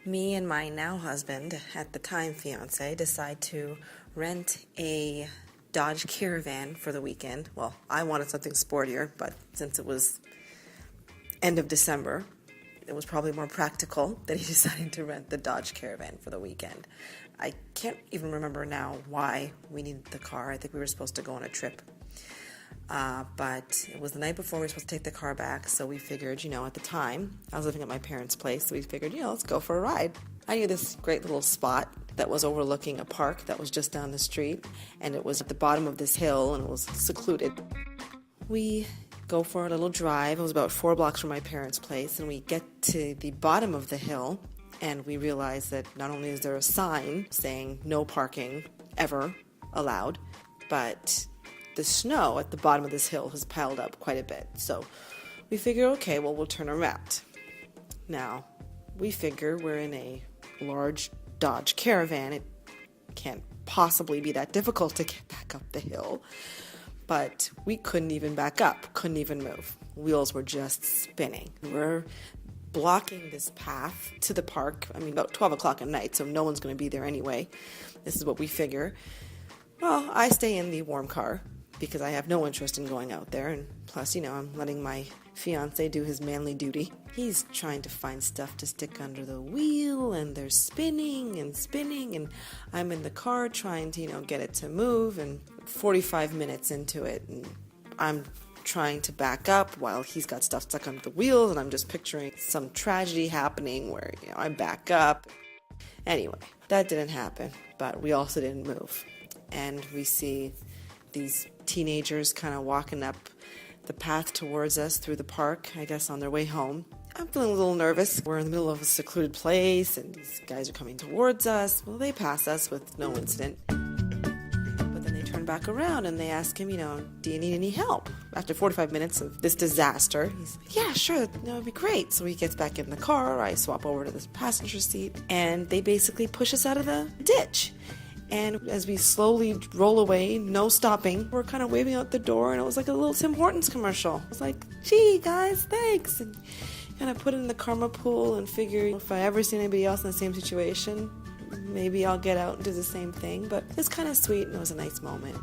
Me and my now husband, at the time fiance, decide to rent a Dodge Caravan for the weekend. Well, I wanted something sportier, but since it was end of December, it was probably more practical that he decided to rent the Dodge Caravan for the weekend. I can't even remember now why we needed the car. I think we were supposed to go on a trip. But it was the night before we were supposed to take the car back, so we figured, at the time, I was living at my parents' place, so we figured, let's go for a ride. I knew this great little spot that was overlooking a park that was just down the street, and it was at the bottom of this hill, and it was secluded. We go for a little drive. It was about 4 blocks from my parents' place, and we get to the bottom of the hill, and we realize that not only is there a sign saying no parking ever allowed, but the snow at the bottom of this hill has piled up quite a bit. So we figure, okay, well, we'll turn around. Now, we figure we're in a large Dodge Caravan. It can't possibly be that difficult to get back up the hill. But we couldn't even back up, couldn't even move. Wheels were just spinning. We're blocking this path to the park, about 12 o'clock at night, so no one's going to be there anyway. This is what we figure. Well, I stay in the warm car because I have no interest in going out there, and plus, I'm letting my fiance do his manly duty. He's trying to find stuff to stick under the wheel, and they're spinning, and I'm in the car trying to, get it to move, and 45 minutes into it, and I'm trying to back up while he's got stuff stuck under the wheels, and I'm just picturing some tragedy happening where, I back up. Anyway, that didn't happen, but we also didn't move. And we see these teenagers kind of walking up the path towards us through the park, I guess on their way home. I'm feeling a little nervous. We're in the middle of a secluded place, and these guys are coming towards us. Well, they pass us with no incident. But then they turn back around and they ask him, do you need any help? After 45 minutes of this disaster, he's like, yeah, sure, that would be great. So he gets back in the car, I swap over to the passenger seat, and they basically push us out of the ditch. And as we slowly roll away, no stopping, we're kind of waving out the door, and it was like a little Tim Hortons commercial. I was like, gee, guys, thanks. And kind of put it in the karma pool and figure if I ever see anybody else in the same situation, maybe I'll get out and do the same thing. But it's kind of sweet, and it was a nice moment.